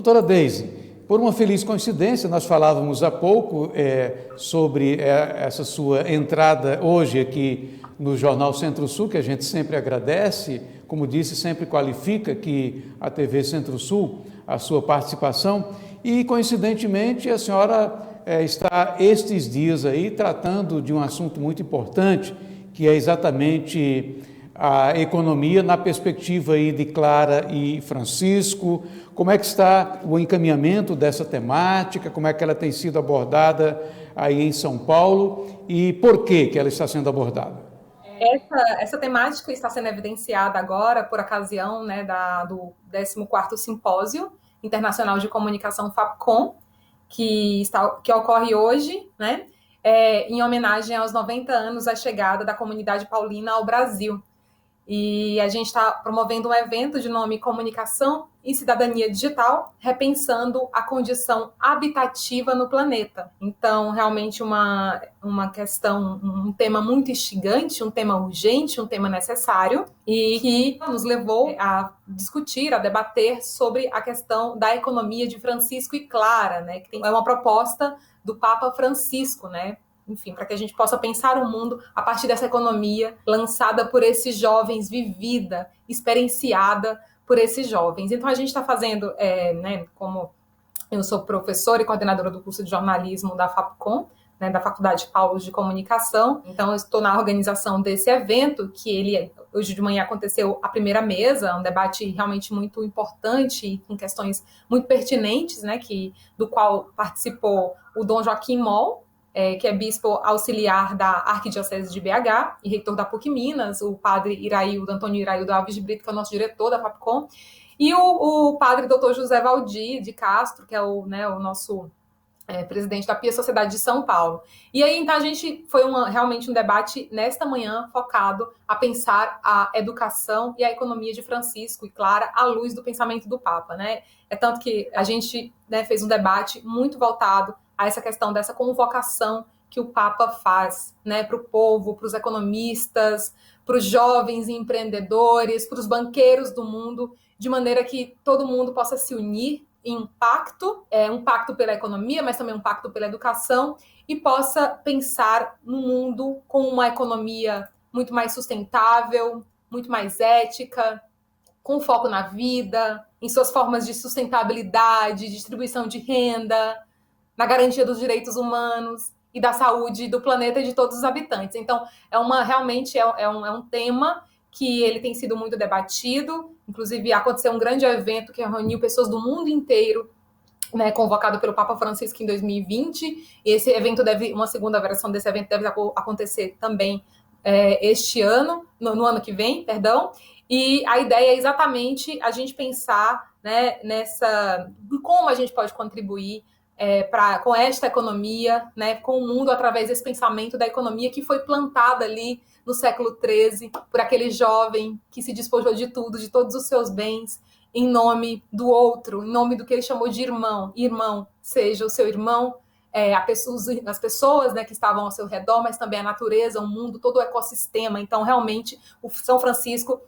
Doutora Deise, por uma feliz coincidência, nós falávamos há pouco sobre essa sua entrada hoje aqui no Jornal Centro-Sul, que a gente sempre agradece, como disse, sempre qualifica aqui a TV Centro-Sul, a sua participação, e coincidentemente a senhora está estes dias aí tratando de um assunto muito importante, que é exatamente a economia na perspectiva aí de Clara e Francisco. Como é que está o encaminhamento dessa temática, como é que ela tem sido abordada aí em São Paulo e por que ela está sendo abordada? Essa temática está sendo evidenciada agora por ocasião, né, do 14º Simpósio Internacional de Comunicação FAPCOM, que ocorre hoje, né, em homenagem aos 90 anos da chegada da comunidade paulina ao Brasil. E a gente está promovendo um evento de nome Comunicação e Cidadania Digital, repensando a condição habitativa no planeta. Então, realmente uma questão, um tema muito instigante, um tema urgente, um tema necessário, e que nos levou a discutir, a debater sobre a questão da economia de Francisco e Clara, né? Que é uma proposta do Papa Francisco, né? Enfim, para que a gente possa pensar o mundo a partir dessa economia lançada por esses jovens, vivida, experienciada por esses jovens. Então, a gente está fazendo, né, como eu sou professora e coordenadora do curso de jornalismo da FAPCOM, né, da Faculdade Paulo de Comunicação, então eu estou na organização desse evento, que hoje de manhã aconteceu a primeira mesa, um debate realmente muito importante, com questões muito pertinentes, né, do qual participou o Dom Joaquim Moll, que é bispo auxiliar da Arquidiocese de BH e reitor da PUC Minas, o padre Antônio Iraildo Alves de Brito, que é o nosso diretor da FAPCOM, e o padre Dr. José Valdir de Castro, que é o nosso presidente da Pia Sociedade de São Paulo. E aí, então, a gente foi realmente um debate nesta manhã focado a pensar a educação e a economia de Francisco e Clara à luz do pensamento do Papa, né? É tanto que a gente, né, fez um debate muito voltado a essa questão dessa convocação que o Papa faz, né, para o povo, para os economistas, para os jovens empreendedores, para os banqueiros do mundo, de maneira que todo mundo possa se unir em um pacto pela economia, mas também um pacto pela educação, e possa pensar no mundo com uma economia muito mais sustentável, muito mais ética, com foco na vida, em suas formas de sustentabilidade, distribuição de renda, na garantia dos direitos humanos e da saúde do planeta e de todos os habitantes. Então, realmente é um tema que ele tem sido muito debatido. Inclusive, aconteceu um grande evento que reuniu pessoas do mundo inteiro, né, convocado pelo Papa Francisco em 2020. E esse evento uma segunda versão desse evento deve acontecer também este ano, no ano que vem, perdão. E a ideia é exatamente a gente pensar, né, em como a gente pode contribuir com esta economia, né, com o mundo através desse pensamento da economia que foi plantada ali no século XIII por aquele jovem que se despojou de tudo, de todos os seus bens, em nome do outro, em nome do que ele chamou de irmão. Irmão, seja o seu irmão, as pessoas, né, que estavam ao seu redor, mas também a natureza, o mundo, todo o ecossistema. Então, realmente, o São Francisco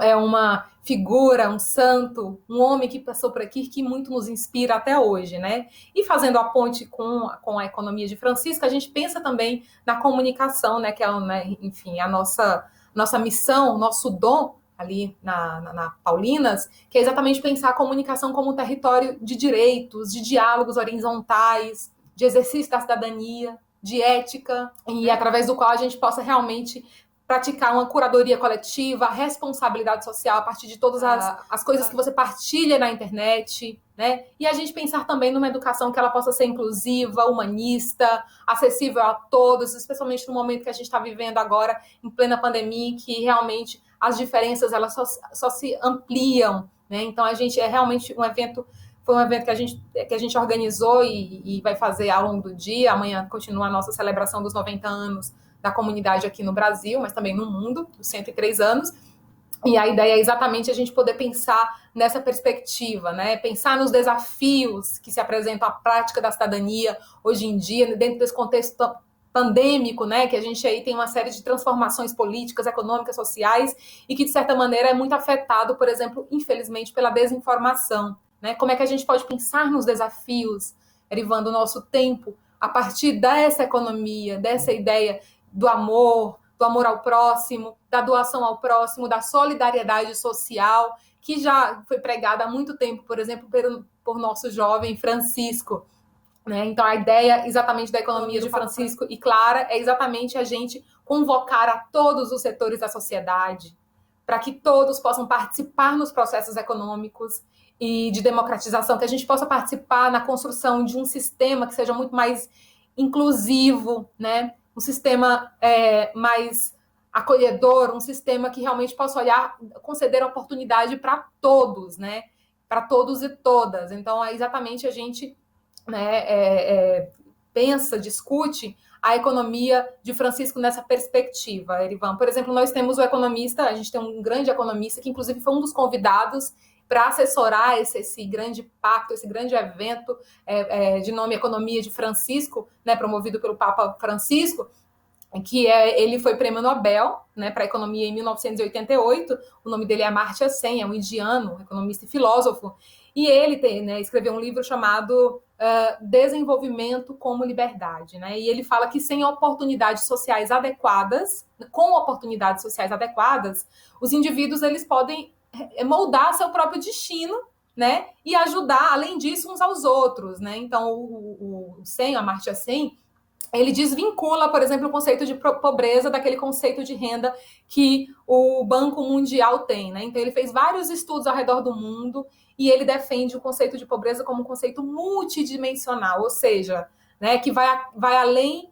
é uma figura, um santo, um homem que passou por aqui que muito nos inspira até hoje, né? E fazendo a ponte com a economia de Francisco, a gente pensa também na comunicação, né? Que é, né, enfim, a nossa missão, nosso dom ali na Paulinas, que é exatamente pensar a comunicação como um território de direitos, de diálogos horizontais, de exercício da cidadania, de ética, e através do qual a gente possa realmente praticar uma curadoria coletiva, responsabilidade social a partir de todas as coisas que você partilha na internet, né? E a gente pensar também numa educação que ela possa ser inclusiva, humanista, acessível a todos, especialmente no momento que a gente está vivendo agora, em plena pandemia, em que realmente as diferenças elas só se ampliam, né? Então, a gente realmente foi um evento que a gente organizou e vai fazer ao longo do dia. Amanhã continua a nossa celebração dos 90 anos da comunidade aqui no Brasil, mas também no mundo, os 103 anos. E a ideia é exatamente a gente poder pensar nessa perspectiva, né? Pensar nos desafios que se apresentam à prática da cidadania hoje em dia, dentro desse contexto pandêmico, né? Que a gente aí tem uma série de transformações políticas, econômicas, sociais, e que, de certa maneira, é muito afetado, por exemplo, infelizmente, pela desinformação. né? Como é que a gente pode pensar nos desafios, Erivan, do nosso tempo, a partir dessa economia, dessa ideia do amor ao próximo, da doação ao próximo, da solidariedade social, que já foi pregada há muito tempo, por exemplo, por nosso jovem Francisco, né? Então, a ideia exatamente da economia de Francisco e Clara é exatamente a gente convocar a todos os setores da sociedade para que todos possam participar nos processos econômicos e de democratização, que a gente possa participar na construção de um sistema que seja muito mais inclusivo, né? Um sistema mais acolhedor, um sistema que realmente possa olhar, conceder oportunidade para todos, né? Para todos e todas. Então, é exatamente a gente, né, pensa, discute a economia de Francisco nessa perspectiva, Erivan. Por exemplo, nós temos o economista, a gente tem um grande economista que, inclusive, foi um dos convidados para assessorar esse grande pacto, esse grande evento de nome Economia de Francisco, né, promovido pelo Papa Francisco, que ele foi prêmio Nobel, né, para economia em 1988. O nome dele é Amartya Sen, é um indiano, economista e filósofo, e ele escreveu um livro chamado Desenvolvimento como Liberdade, né? E ele fala que sem oportunidades sociais adequadas, com oportunidades sociais adequadas, os indivíduos eles podem moldar seu próprio destino, né? E ajudar, além disso, uns aos outros, né? Então, o Sen, Amartya Sen, ele desvincula, por exemplo, o conceito de pobreza daquele conceito de renda que o Banco Mundial tem, né? Então, ele fez vários estudos ao redor do mundo e ele defende o conceito de pobreza como um conceito multidimensional, ou seja, né, que vai além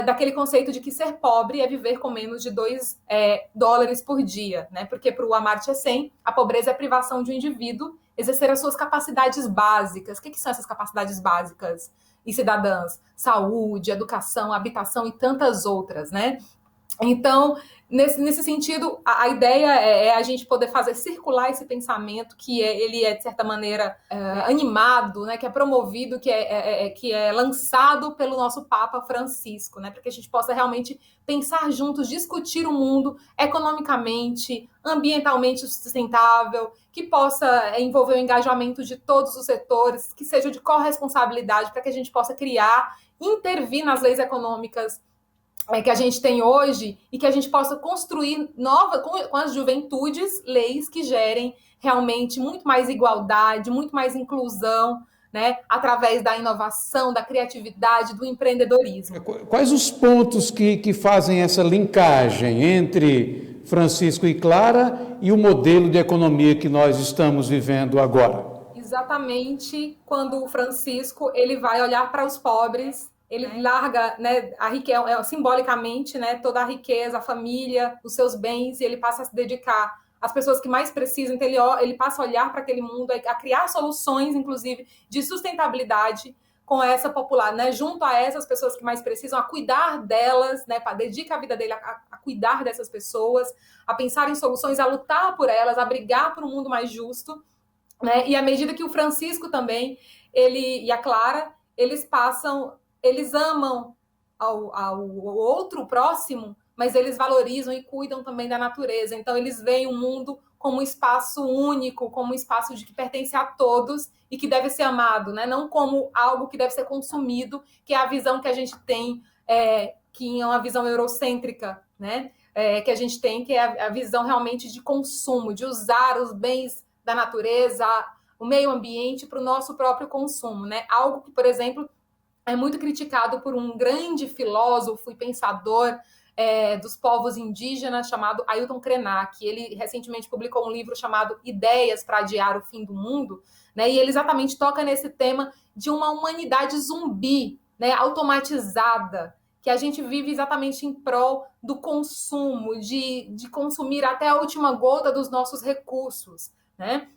daquele conceito de que ser pobre é viver com menos de $2 por dia, né? Porque para o Amartya Sen, a pobreza é a privação de um indivíduo exercer as suas capacidades básicas. O que são essas capacidades básicas e cidadãs? Saúde, educação, habitação e tantas outras, né? Então, nesse sentido, a ideia é a gente poder fazer circular esse pensamento que ele é, de certa maneira, animado, né, que é promovido, que é lançado pelo nosso Papa Francisco, né, para que a gente possa realmente pensar juntos, discutir o mundo economicamente, ambientalmente sustentável, que possa envolver o engajamento de todos os setores, que seja de corresponsabilidade, para que a gente possa criar, intervir nas leis econômicas que a gente tem hoje e que a gente possa construir com as juventudes, leis que gerem realmente muito mais igualdade, muito mais inclusão, né, através da inovação, da criatividade, do empreendedorismo. Quais os pontos que fazem essa linkagem entre Francisco e Clara e o modelo de economia que nós estamos vivendo agora? Exatamente quando o Francisco ele vai olhar para os pobres, ele larga, né, a riqueza, simbolicamente, né, toda a riqueza, a família, os seus bens, e ele passa a se dedicar às pessoas que mais precisam. Então ele passa a olhar para aquele mundo, a criar soluções, inclusive, de sustentabilidade com essa popular, né, junto a essas pessoas que mais precisam, a cuidar delas, né, dedica a vida dele a cuidar dessas pessoas, a pensar em soluções, a lutar por elas, a brigar por um mundo mais justo, né, e à medida que o Francisco também, ele e a Clara, eles amam ao outro próximo, mas eles valorizam e cuidam também da natureza. Então, eles veem o mundo como um espaço único, como um espaço que pertence a todos e que deve ser amado, né? Não como algo que deve ser consumido, que é a visão que a gente tem, que é uma visão eurocêntrica, né? Que a gente tem, que é a visão realmente de consumo, de usar os bens da natureza, o meio ambiente para o nosso próprio consumo, né? Algo que, por exemplo, é muito criticado por um grande filósofo e pensador dos povos indígenas chamado Ailton Krenak. Ele recentemente publicou um livro chamado Ideias para Adiar o Fim do Mundo, né? E ele exatamente toca nesse tema de uma humanidade zumbi, né? Automatizada, que a gente vive exatamente em prol do consumo, de consumir até a última gota dos nossos recursos, né?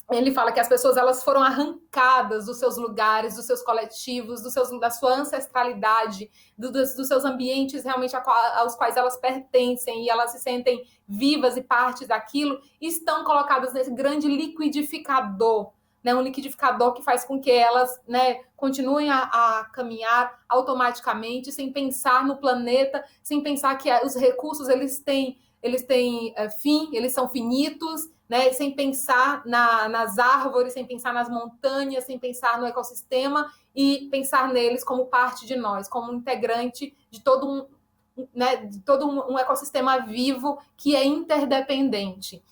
Ele fala que as pessoas elas foram arrancadas dos seus lugares, dos seus coletivos, da sua ancestralidade, dos seus ambientes realmente aos quais elas pertencem, e elas se sentem vivas e partes daquilo, e estão colocadas nesse grande liquidificador, né? Um liquidificador que faz com que elas, né, continuem a caminhar automaticamente, sem pensar no planeta, sem pensar que os recursos eles têm eles têm fim, eles são finitos, né? Sem pensar nas árvores, sem pensar nas montanhas, sem pensar no ecossistema e pensar neles como parte de nós, como integrante de todo um ecossistema vivo que é interdependente.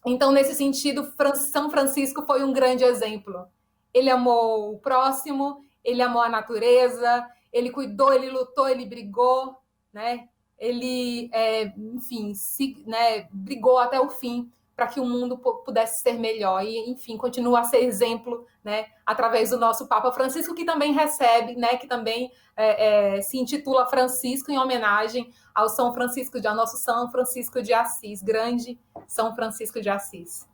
Então, nesse sentido, São Francisco foi um grande exemplo. Ele amou o próximo, ele amou a natureza, ele cuidou, ele lutou, ele brigou, né? Ele, enfim, brigou até o fim para que o mundo pudesse ser melhor e, enfim, continua a ser exemplo, né, através do nosso Papa Francisco, que também recebe, né, que também se intitula Francisco em homenagem ao nosso São Francisco de Assis, grande São Francisco de Assis.